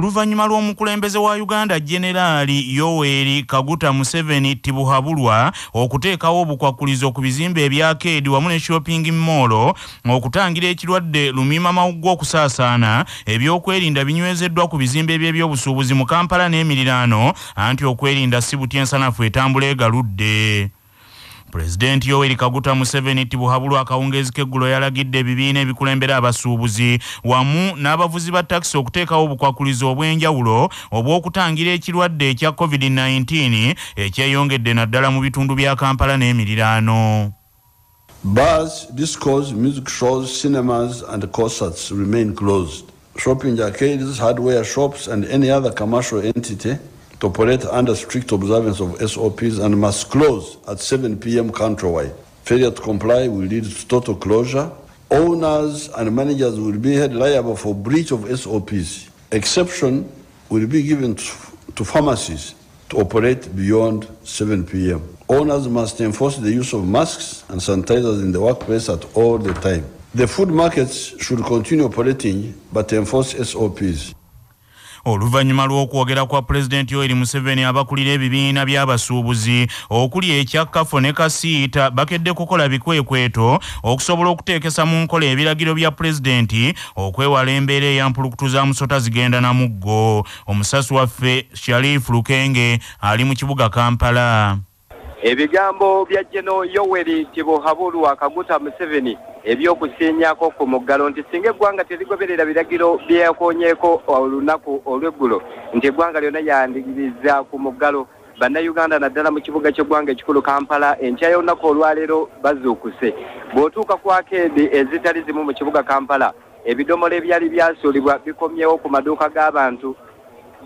Oluvannyuma lw'omukulembeze wa Uganda Generali Yoweri Kaguta Museveni tibuhabulwa okuteekawo obukwakulizo ku bizimbe ebyakeedi wamu ne shopping mall okutangira ekirwadde lumima mawuggwa okusaasaana ebyokwerinda binywezeddwa ku bizimbe by'ebyobusuubuzi mu Kampala n'emiriraano anti okwerinda si butyensanafu etambula egaludde. President Yoweri Kaguta Museveni tibuhabulwa akawungezi k'eggulo yalagidde ebibiina ebikulembera abasuubuzi wamu n'abavuzi ba taxi okuteekawo obukwakulizo obw'enjawulo obw'okutangira ekirwadde ekya COVID-19 ekyeyongedde naddala mu bitundu bya Kampala n'emiriraano. Bars, discos, music shows, cinemas and concerts remain closed. Shopping arcades, hardware shops and any other commercial entity to operate under strict observance of SOPs and must close at 7 p.m. countrywide. Failure to comply will lead to total closure. Owners and managers will be held liable for breach of SOPs. Exception will be given to pharmacies to operate beyond 7 p.m. Owners must enforce the use of masks and sanitizers in the workplace at all the time. The food markets should continue operating but enforce SOPs. Oluvannyuma lw'okwogera kwa President Yoweri Museveni abakulira ebibiina by'abasuubuzi okuli ekya Kafo ne Kasiita bakedde kukola bikwekweto okusobola okuteekesa mu nkola ebiragiro bya Pulezidenti okwewala embeera eyampulukutuza musota zigenda na muggo. Omusasi waffe Sharifu Lukenge ali mu kibuga Kampala. Ebigambo bya Gano Yoweri tibuhabulwa Kaguta Museveni ebyokusinyako ku muggalo nti singa eggwanga terigoberera biragiro byeyakoonyeeko olunaku olw'eggulo nti eggwanga lyonna yandigiriza ku muggalo. Bannayuganda naddala mu kibuga ky'eggwanga ekikulu Kampala enkya y'olunaku olwaleero bazuukuse. Bw'otuuka ku akeedi ezitali zimu mu kibuga Kampala ebidomola ebyali byasuulibwa bikomyewo ku maduuka g'abantu,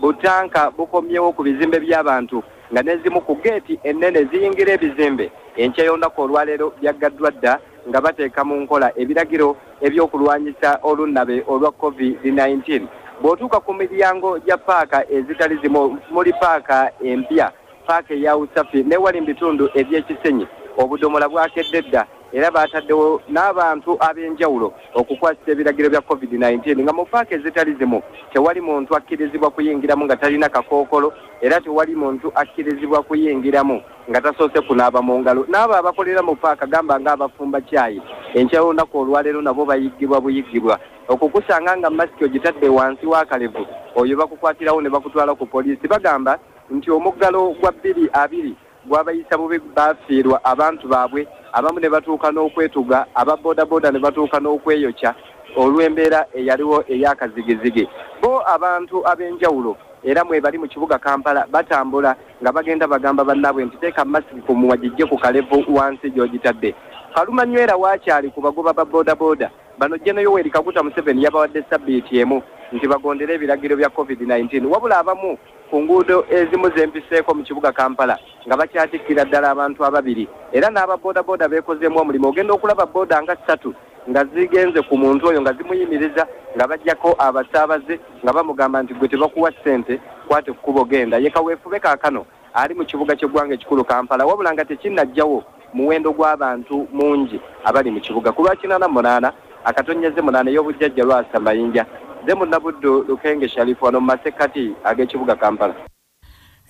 butanka bukomyewo ku bizimbe by'abantu nga n'ezimu ku geeti ennene ziyingira ebizimbe. Enkya y'olunaku olwaleero byaggaddwa dda nga bateeka mu nkola ebiragiro ebyokulwanyisa olunnabe olwa COVID-19. Bw'otuuka ku miryango gya paaka ezitali zimu muli paaka empya, paaka eya Usafi n'ewali mu bitundu eby'ekisenyi obudomola bwakedde dda era baataddewo n'abantu ab'enjawulo okukwasisa ebiragiro bya COVID-19 nga mu paaka ezitali zimu tewali muntu akkirizibwa kuyingiramu nga talina kakookolo era tewali muntu akkirizibwa kuyingiramu nga tasoose kunaaba mu ngalo. N'abo abakolera mu paaka gamba ng'abafumba caayi enkya y'olunaku olwaleero nabo bayiggibwa buyiggibwa. Okukusanga nga masiki ogitadde wansi w'akalevu oyo bakukwatirawo ne bakutwala ku poliisi bagamba nti omuggalo gwa 2020 gwabayisa bubi bafiirwa abantu baabwe abamu ne batuuka n'okwetuga aba bodaboda ne batuuka n'okweyokya olw'embeera eyaliwo ey'akazigizigi. Bo abantu ab'enjawulo era mwe bali mu kibuga Kampala batambula nga bagenda bagamba bannaabwe nti teeka masiki ku muwa gijje ku kalevu wansi gy'ogitadde. Kalumanywera waakyali ku bagoba ba bodaboda bano Gano Yoweri Kaguta Museveni yabawadde sabbiiti emu nti bagondere ebiragiro bya COVID-19 wabula abamu ku nguudo ezimu zempiseeko mu kibuga Kampala nga bakyatikkira ddala abantu ababiri era n'aba bodaboda beekozeemu omulimu. Ogenda okulaba boda nga 3 nga zigenze ku muntu oyo nga zimuyimiriza nga bajjako abasaabaze nga bamugamba nti gwe tebakuwa ssente kwate kkubo genda. Ye kaweefube kaakano ali mu kibuga ky'eggwanga ekikulu Kampala wabula nga tekinnajjawo muwendo gw'abantu mungi abali mu kibuga. Ku lwa 88 akatonyeze 8 ey'obujjajja lwasa mayinja ze munnabuddu Lukenge Sharifu wano mu masekkati ag'ekibuga Kampala.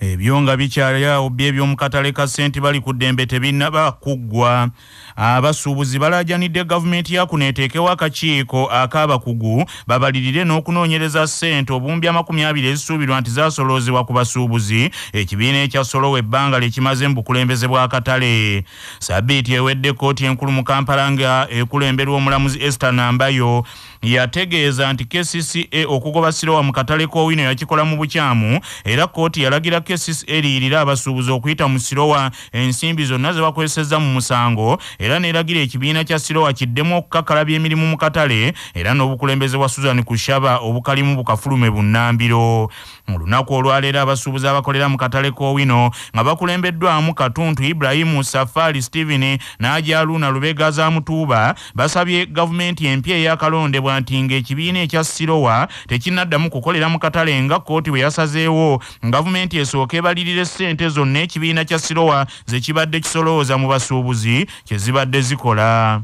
Ebyo nga bikyalawo by'eby'omu katale ka ssente bali ku ddembe tebinnaba kuggwa. Abasuubuzi balaajanidde gavumenti ya kuno eteekewo akakiiko ak'abakugu babalirire n'okunoonyereza ssente obuwumbi 20 ezisuubirwa nti zaasoloozebwa ku basuubuzi ekibiina ekya Solowe ebbanga lyekimaze mu bukulembeze bw'akatale. Sabbiiti ewedde kkooti enkulu mu Kampala nga ekulemberwa omulamuzi Esther Nambayo yategeeza nti KCCA okugoba Sirowa mu katale k'Owino yakikola mu bukyamu era kkooti yalagira KCCA eriyirira abasuubuzi okuyita mu Sirowa ensimbi zonna ze bakozesezza mu musango era n'eragira ekibiina kya Sirowa kiddemu okukakalabya emirimu mu katale era n'obukulembeze bwa Susan Kushaba obukalimu bukafulume bunnambiro. Mu lunaku olwaleero abasuubuzi abakolera mu katale k'Owino nga bakulembeddwamu Katuntu Ibrahimu, Safari Steven n'Ajaluna Lubega za Mutuuba basabye gavumenti empya eyakalondebwa nti ng'ekibiina ekya Sirowa tekinnaddamu kukolera mu katale nga kkooti bwe yasazeewo gavumenti esooka ebalirire ssente zonna ekibiina kya Sirowa ze kibadde kisolooza mu basuubuzi kye zibadde zikola.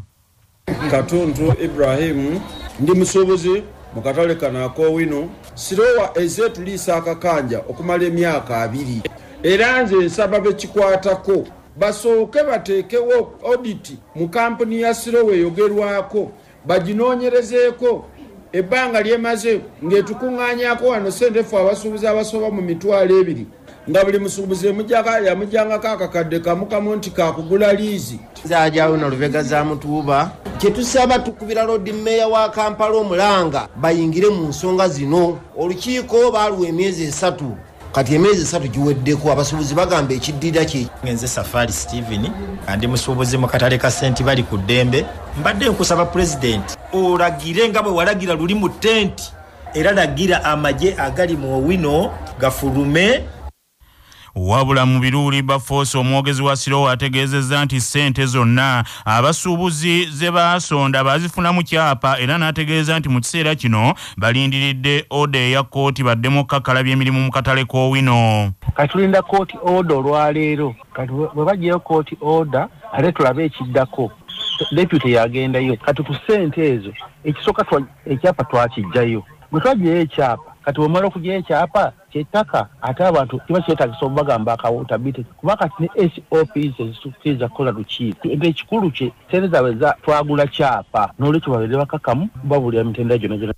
Katuntu Ibrahimu ndi musuubuzi mu katale kano ak'owino sirowa ezeetuliisa akakanja okumala emyaka 2 era nze nsaba bekikwatako basooke bateekewo audit mu kampuni ya sirowa eyogerwako baginoonyerezeeko ebbanga lyemaze ng'etukuŋŋaanyaako wano sente ffe abasuubuzi abasoba mu 2,000 nga buli musuubuzi yamujjangako akakadde kamu nti kakugula liizi zajawo na lubega za mutuuba kyetusaba tukubira Lord Mayor wa Kampala omulanga bayingire mu nsonga zino olukiiko baluwa emyezi 3 kati emyezi 3 giweddeko abasuubuzi bagamba ekiddira kye ngenze Safari Steven kandi musuubuzi mu katale ka senti bali ku ddembe mbadde nkusaba president olagire nga bwe walagira luli mu tent era lagira amaje agali mu Owino gafulume. Wabula mu biruuli Bafosi omwogezi wa Sirowa ategeezezza nti ssente zonna abasuubuzi ze baasonda bazifuna mu kyapa era n'ategeeza nti mu kiseera kino balindiridde oda eya kkooti baddemu okukakkalabya emirimu mu katale k'Owino. Katulinda kkooti oda olwaleero kati bwe baggyeyo kkooti oda ate tulabe ekiddako deputy yagendayo kati ku ssente ezo ekisooka ekyapa twakiggyayo bwe twaggyeyo ekyapa kati bwemala okuggyayo ekyapa kyettaka ate abantu kiba kyetagisa obubagamba akawutabite kuba kati ne SOPs ezitukkiriza kukola lukiiko ekikulu kye sente zaabwe twagula kyapa n'olwekyo babeere bakakamu babulira mitendera gyonna.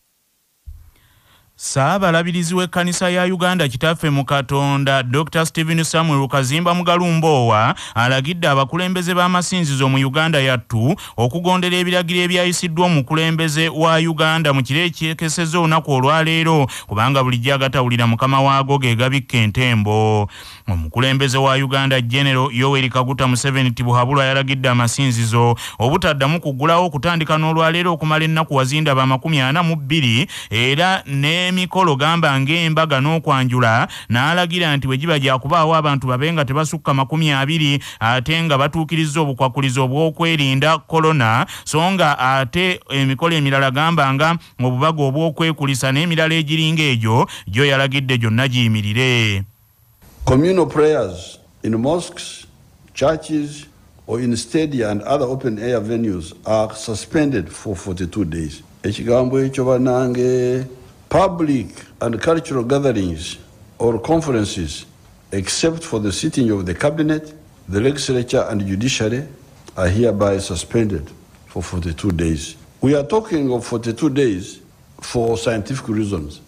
Saabalabirizi w'ekkanisa ya Uganda kitaffe mu Katonda Dr. Stephen Samuel Kazimba Mugalumbowa alagidde abakulembeze b'amasinzizo mu Uganda yattu okugondera ebiragiro ebyayisiddwa omukulembeze wa Uganda mu kiro ekyekesezza olunaku olwaleero kubanga bulijjo agatawulira mukama waago ge gabikka entembo. Omukulembeze wa Uganda General Yoweri Kaguta Museveni Tibuhabulwa yalagidde amasinzizo obutaddamu kuggulawo okutandika n'olwaleero okumala ennaku wazindaba 42 era emikolo gamba ng'embaga n'okwanjula n'alagira nti bwe giba gyakubaawo abantu babe nga tebasukka 20 ate nga batuukiriza obukwakulizo obw'okwerinda korona so nga ate emikolo emirala gamba nga obubaga obw'okwekulisa n'emirala egiringa egyo gyo yalagidde gyonna giyimirire. Communal prayers in mosques, churches, or in stadia and other open-air venues are suspended for 42 days. Ekigambo ekyo banange public and cultural gatherings or conferences, except for the sitting of the cabinet, the legislature and judiciary, are hereby suspended for 42 days. We are talking of 42 days for scientific reasons.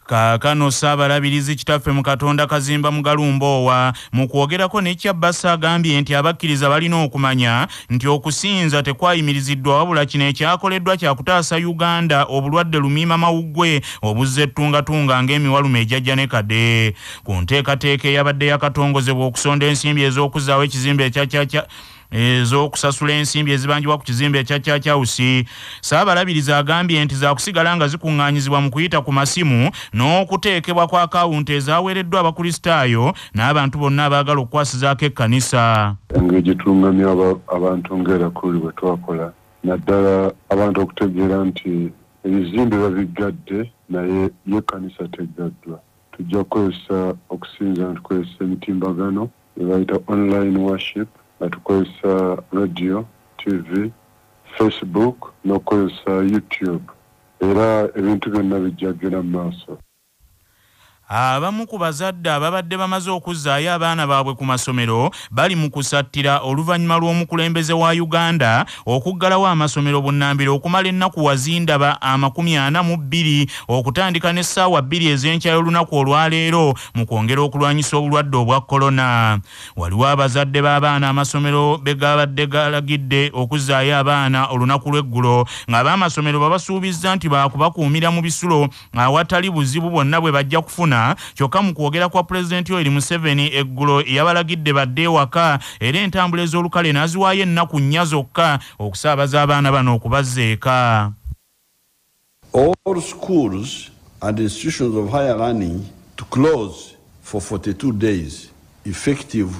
Kaakano Saabalabirizi kitaffe mu Katonda Kazimba Mugalumbowa mu kwogerako n'ekyabbasa agambye nti abakkiriza balina okumanya nti okusinza tekwayimiriziddwa wabula kino ekyakoleddwa kyakutaasa Uganda obulwadde lumiima mawuggwe obuzza ettungatunga ng'emiwalume ejjajja ne kadde. Ku nteekateeka eyabadde yakatongozebwa okusonda ensimbi ez'okuzzaawo ekizimbe ekya ez'okusasula ensimbi ezibanjibwa ku kizimbe ekya Kyakya Saabalabirizi agambye nti zaakusigala nga zikuŋŋaanyizibwa mu kuyita ku masimu n'okuteekebwa kwa akawunti ezaaweereddwa abakristaayo n'abantu bonna abaagala okukwasizaako ekkanisa. Engeri gye tulungamya abantu ng'erakuli bwe twakola naddala abantu okutegeera nti ebizimbe babiggadde naye y'ekkanisa teggaddwa. Tujja kukozesa okusinza tukozesa emitimbagano ebayita online worship tukozesa radio, TV, Facebook n'okukozesa YouTube era ebintu byonna bijja kugenda mu maaso. Abamu ku bazadde ababadde bamaze okuzzaayo abaana baabwe ku masomero bali mu kusattira oluvannyuma lw'omukulembeze wa Uganda okuggalawo amasomero bunnambiro okumala ennaku wazindaba 42 okutandika n'essaawa 2 ez'enkya y'olunaku olwaleero mu kwongera okulwanyisa obulwadde obwa korona. Waliwo abazadde b'abaana amasomero be gabadde galagidde okuzzaayo abaana olunaku lw'eggulo ng'ab'amasomero babasuubizza nti baakubakuumira mu bisulo awatali buzibu bwonna bwe bajja kufuna. Kyokka mu kwogera kwa Pulezidenti Yoweri Museveni eggulo yabalagidde badde ewaka era entambula ez'olukale n'aziwaayo ennaku 4 zokka okusaabaza abaana bano okubazza eka. All schools and institutions of higher learning to close for 42 days effective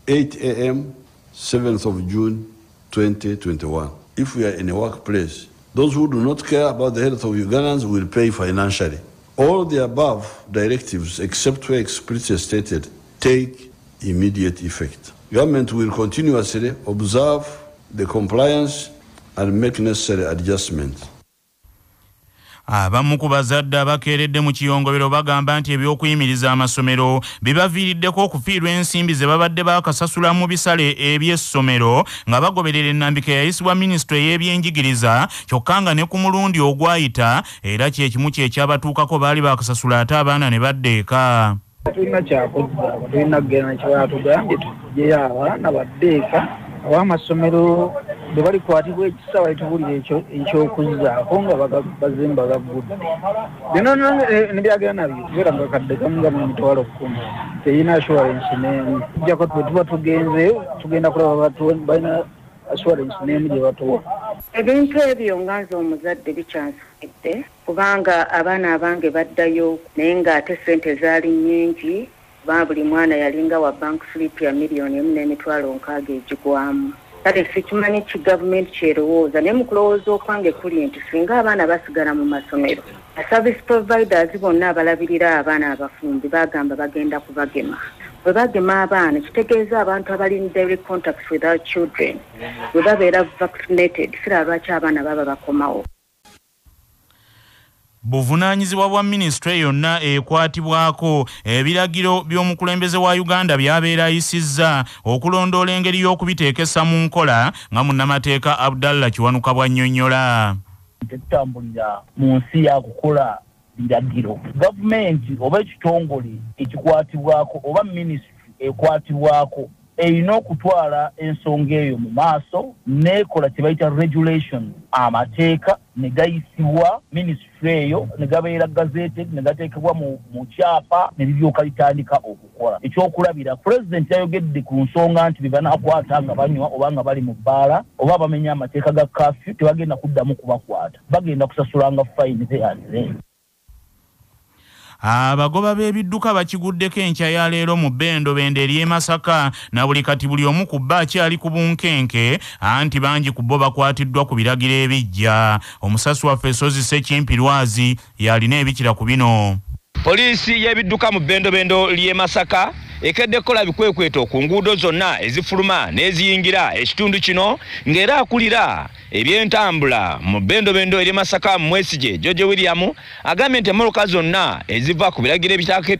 8 a.m. 7th of June 2021. If we are in a workplace, those who do not care about the health of Ugandans will pay financially. All the above directives, except where explicitly stated, take immediate effect. Government will continuously observe the compliance and make necessary adjustments. Abamu ku bazadde abakeeredde mu kiyongobero bagamba nti ebyokuyimiriza amasomero bibaviiriddeko okufiirwa ensimbi ze babadde bakasasula mu bisale eby'essomero nga bagoberera ennambika eyayisibwa minisitule y'ebyenjigiriza kyokka nga ne ku mulundi ogwayita era kyekimu kyekyabatuukako baali bakasasula ate abaana ne badda eka. Tulina kyakozesa tulina kugenda kyebatugambye tugeyo abaana badde eka abamasomero bwe balikwatibwa ekisa balitubuulira ekyokuzzaako nga bazimba gaggudde bino nebyagenda nabyo tubeera nga kadde kamu nga emitwalo 10 teyina assurance n'emu tujjako tuba tugenzeyo tugenda kulaba balina assurance n'emu gye batuwa. Ebintu ebyo nga nze omuzadde bikyansobedde kubanga abaana abange baddayo naye ng'ate ssente zaali nnyingi kuba buli mwana yalinga wa bank slip ya $1,600,000 egigwamu. Kale sikimanyi ki gavumenti kyerowooza naye mu kulowooza okwange kuli nti singa abaana basigala mu masomero service providers bonna abalabirira abaana abafumbi bagamba bagenda kubagema. Bwe bagema abaana kitegeeza abantu abali in direct contacts with our children bwe babeera vaccinated sira lwaki abaana baba bakomawo. Buvunaanyizibwa bwa minisitule yonna ekwatibwako ebiragiro by'omukulembeze wa Uganda byabeera ayisizza okulondoola engeri y'okubiteekesa mu nkola nga munnamateeka Abdallah Kiwanuka bw'annyonnyola. Tetutambulira mu nsi ya kukola biragiro. Gavumenti oba ekitongole ekikwatibwako oba minisitule ekwatibwako erina okutwala ensonga eyo mu maaso nekola kye bayita regulation amateeka ne gayisibwa minisitule eyo ne gabeera gazeted ne gateekebwa mu kyapa ne biryoka bitandika okukola. Ekyokulabira pulezidenti yayogedde ku nsonga nti bebanakwata nga banywa oba nga bali mu bbaala oba bamenya amateeka ga kafyu tebagenda kuddamu kubakwata bagenda kusasulanga fayini zeyanire. Abagoba b'ebidduka bakiguddeko enkya ya leero mu Bendobendo eri e Masaka na buli kati buli omu ku bba akyali ku bunkenke anti bangi ku bo bakwatiddwa ku biragiro ebijja. Omusasi waffe Sozi Sekimpirwazi yalina ebikira ku bino. Poliisi y'ebidduka mu Bendobendo ly'e Masaka ekedde kola bikwekweto ku nguudo zonna ezifuluma n'eziyingira ekitundu kino ng'era akulira ebyentambula mu Bendobendo eri Masaka Mwesige George William agambye nti emmoloka zonna eziva ku biragiro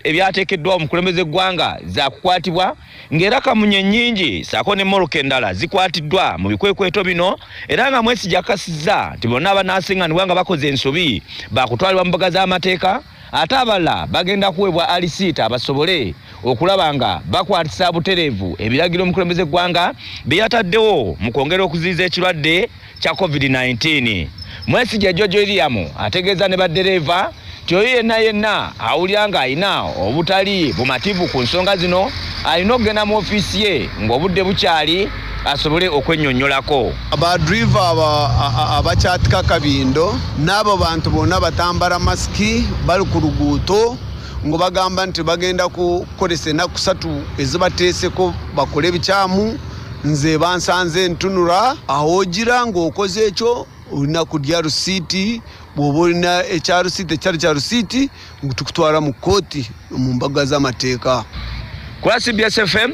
ebyateekeddwa omukulembeze eggwanga za kukwatibwa ng'era kamunye nnyingi saako n'emmoloka endala zikwatiddwa mu bikwekweto bino era nga Mwesige akasizza nti bonna abanaasiŋŋanibwa nga bakoze ensobi bakutwalibwa mu mbaga z'amateeka ate abalala bagenda kuweebwa alisiita basobole okulaba nga bakwatisa butereevu ebiragiro omukulembeze eggwanga byeyataddewo mu kwongera okuziyiza ekirwadde kya COVID-19. Mwesige George William ategeeza ne baddereeva nti oyo yenna awulira nga alina obutali bumativu ku nsonga zino alina okugenda mu ofiisi ye ng'obudde bukyali asobole okwennyonnyolako. Abadriva abakyatika kabindo n'abo bantu bonna batambala masiki bali ku luguuto ngo bagamba nti bagenda kukolesa ennaku 3 ezibateeseko bakole ebikyamu nze bansanze ntunula aho ogira ng'okoze ekyo olina kudya rusiiti bw'oba olina ekya rusiiti ekyali kya rusiiti tukutwala mu kkooti mu mbaga z'amateeka. Kwa CBS FM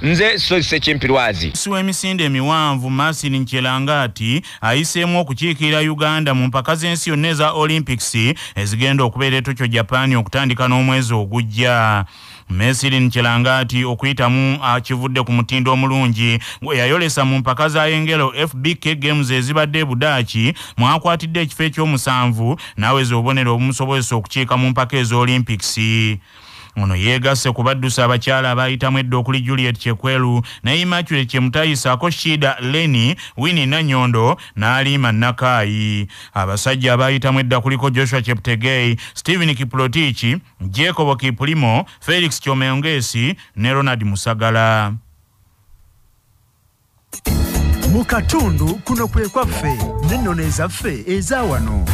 nze Sozi Sekimpirwazi. Emisinde emiwanvu Masini Nkyelangati ayiseemu okukiikirira Uganda mu mpaka z'ensi yonna eza Olympics ezigenda okubeera e Tokyo Japan okutandika n'omwezi ogujja. Mesiri Nkyelangati okuyitamu akivudde ku mutindo omulungi gwe yayolesa mu mpaka za Engelo FBK Games ezibadde Budaaki mwakwatidde ekifo eky'omusanvu naweza obubonero obumusobozesa okukiika mu mpaka ez'Olympics. Ono yeegasse ku baddusi abakyala abayitamu edda okuli Juliet Chekwelu ne Immaculate Chemutayisaako Shida Leni Winnie Nanyondo n'Alima Nakayi. Abasajja abayitamu edda kuliko Joshua Cheptegei, Stephen Kiplotich, Jacob Kiplimo, Felix Kyomengesi ne Ronald Musagala. Mukatundu kuno kwe kwaffe n'ennono ezaffe eza wano.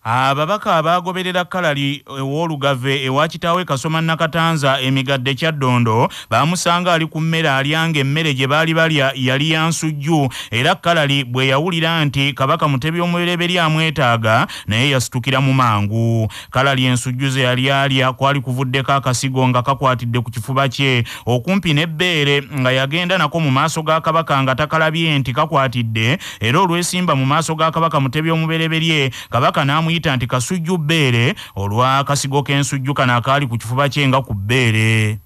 Ababaka abagoberera Kalali ew'olugave ewa kitaawe Kasoma Nakatanza emigadde Kyaddondo bamusanga ali ku mmere alyanga emmere gye baali balya yali ya nsujju era Kalali bwe yawulira nti Kabaka Mutebi omubereberye amwetaaga naye yasitukira mu mangu. Kalali ensujju ze yali alya kwali kuvuddeko akasigo nga kakwatidde ku kifuba kye okumpi n'ebbeere nga yagenda nako mu maaso ga Kabaka nga takalabye nti kakwatidde era olwesimba mu maaso ga Kabaka Mutebi omubereberye Kabaka n'amuyita nti kasujju bbeere olwa kasigo k'ensujju kana akaali ku kifuba kye nga ku bbeere.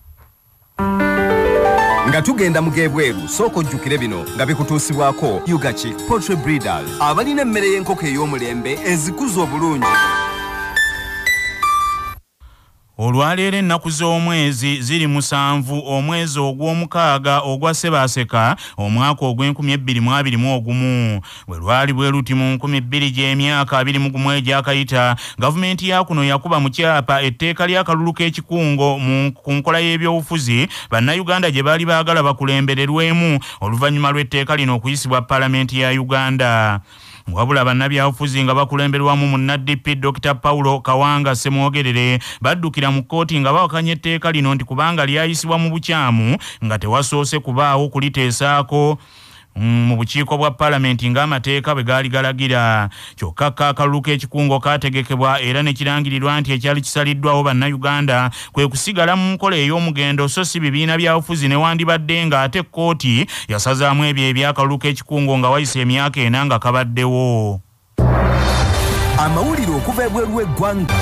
Nga tugenda mugebweru soko jjukire bino nga bikutuusibwako Uganda Poultry Breeders abalina emmere y'enkoko ey'omulembe ezikuza obulungi. Olwaleero ennaku z'omwezi ziri 7 omwezi ogw'omukaaga ogwa Ssebaaseka omwaka ogw'2021 bwe lwali bwe luti mu 2000 gy'emyaka 21 egyakayita gavumenti ya kuno yakuba mu kyapa etteeka ly'akalulu k'ekikungo ku nkola y'ebyobufuzi bannayuganda gye baali baagala bakulembererwemu oluvannyuma lw'etteeka lino okuyisibwa Paalamenti ya Uganda. Wabula bannabyabufuzi nga bakulemberwamu mu NDP Dr. Paulo Kawanga Semwogerere baddukira mu kkooti nga bawakanya etteeka lino nti kubanga lyayisibwa mu bukyamu nga tewasoose kubaawo kuliteesaako mu bukiiko bwa Paalamenti ng'amateeka bwe gaali galagira. Kyokka akalulu k'ekikungo kaategekebwa era ne kirangirirwa nti ekyali kisaliddwawo bannayuganda kwe kusigala mu nkola ey'omugendo so si bibiina byabufuzi newandibadde nga ate kkooti yasazaamu ebyo ebyakalulu k'ekikungo nga wayise emyaka 4 nga kabaddewo. Amawulire okuva ebweru w'eggwanga.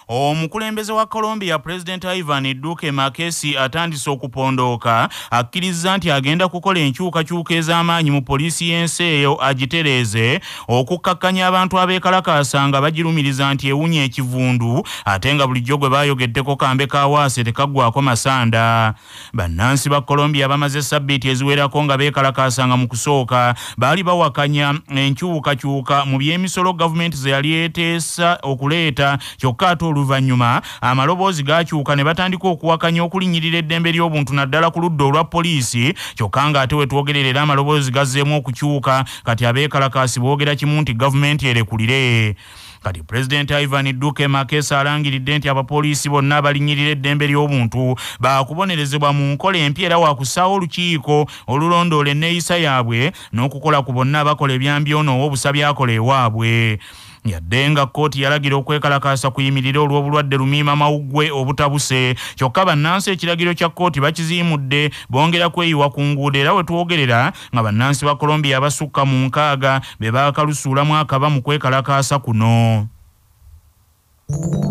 Omukulembeze wa Colombia President Ivan Duque Makesi atandise okupondooka akkiriza nti agenda kukola enkyukakyuka ez'amaanyi mu poliisi y'ensi eyo agitereeze okukkakkanya abantu abeekalakaasa nga bagirumiriza nti ewunya ekivundu ate nga bulijjo gwe baayogeddeko kambe kawaase tekaggwako masanda. Bannansi ba Colombia bamaze sabbiiti eziwerako nga beekalakaasanga mu kusooka baali bawakanya enkyukakyuka mu by'emisolo gavumenti ze yali eteesa okuleeta kyokka ate oluvannyuma amaloboozi gakyuka ne batandika okuwakanya okulinnyirira eddembe ly'obuntu naddala ku ludda olwa poliisi kyokka ng'ate we twogerera amaloboozi gazzeemu okukyuka kati abeekalakaasi boogera kimu nti gavumenti erekulire. Kati President Ivan Duque Makesi alangiridde nti abapoliisi bonna abalinyirira eddembe ly'obuntu baakubonerezebwa mu nkola empya era waakussaawo olukiiko olulondoola enneeyisa yaabwe n'okukola ku bonna abakola ebyambyonoowo obusa byakola ewaabwe. Yadde nga kkooti yalagira okwekalakaasa kuyimirira olw'obulwadde lumiima mawuggwe obutabuse kyokka bannansi ekiragiro kya kkooti bakiziimudde bongera kweyiwa ku nguudo era we twogerera nga bannansi ba Colombia abasukka mu 6 be baakalusuulamu akaba mu kwekalakaasa kuno.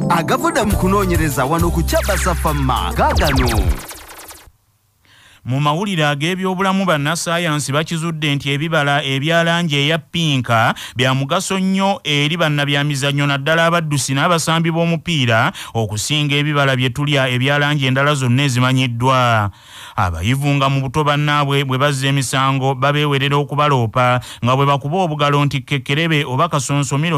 Agavuda mu kunoonyereza wano ku Kyabasafama Gano. Mu mawulire ag'ebyobulamu bannassaayansi bakizudde nti ebibala ebya langi eya pinka bya mugaso nnyo eri bannabyamizannyo naddala abaddusi n'abasambi b'omupiira okusinga ebibala bye tulya ebya langi endala zonna ezimanyiddwa. Abayivu nga mu buto bannaabwe bwe bazza emisango babeewerera okubaloopa nga bwe bakuba obugalo nti kekkerebe oba kasonsomiro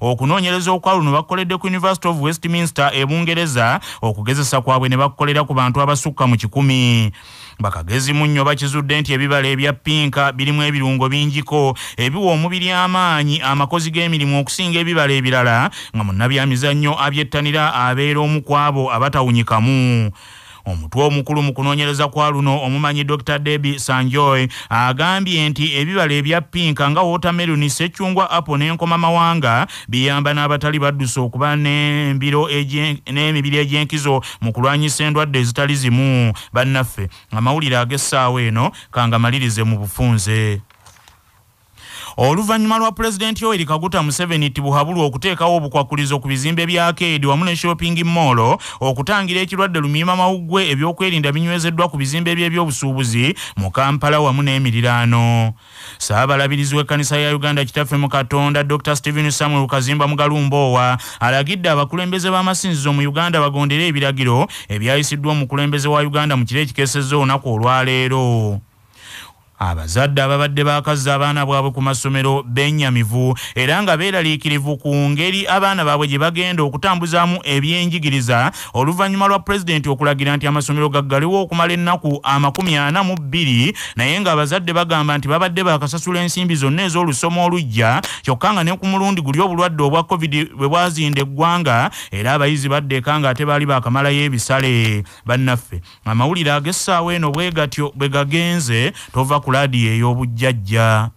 okunoonyereza okwa luno bakoledde ku University of Westminster e Bungereza okugezesa kwabwe ne bakolera ku bantu abasukka mu 100. Bakagezi munnyo bakizudde nti ebibala ebya pinka birimu ebirungo bingiko ebiwa omubiri amaanyi amakozi g'emirimu okusinga ebibala ebirala nga munnabyamizannyo abyettanira abeera omu kwabo abatawunyikamu. Omutwe omukulu mu kunoonyereza kwa luno omumanyi Dr. Debbie Sanjoy agambye nti ebibala ebya pinka nga watermelon, sseccungwa, apple n'enkoma mawanga biyamba n'abatali baddusa okuba n'emibiri egy'enkizo mu kulwanyisa endwadde ezitali zimu. Bannaffe amawulire ag'essaawa eno kangamalirize mu bufunze. Oluvannyuma lwa Pulezidenti Yoweri Kaguta Museveni tibuhabulwa okuteekawo obukwakulizo ku bizimbe bya arcade wamu ne shopping mall okutangira ekirwadde lumiima mawuggwe ebyokwerinda binywezeddwa ku bizimbe by'ebyobusuubuzi mu Kampala wamu n'emiriraano. Saabalabirizi w'ekkanisa ya Uganda Kitaffe mu Katonda Dr. Stephen Samuel Kazimba Mugalumboowa alagidde abakulembeze b'amasinzizo mu Uganda bagondere ebiragiro ebyayisiddwa omukulembeze wa Uganda mu kiro ekikeesezza olunaku olwaleero. abazadde ababadde bakazza abaana bwabwe ku masomero bennyamivu era nga beeraliikirivu ku ngeri abaana baabwe gye bagenda okutambuzaamu ebyenjigiriza oluvannyuma lwa pulezidenti okulagira nti amasomero gaggaliwo okumala ennaku 42 naye nga abazadde bagamba nti babadde bakasasula ensimbi zonna ez'olusoma olujja kyokka nga ne ku mulundi guli obulwadde obwa covid bwe bwazinda eggwanga era abayizi baddeeka nga ate baali bakamalayo ebisale. Bannaffe amawulire ag'essaawa eno bwe gatyo bwe gagenze tova ku laadiyo ey'obujjajja.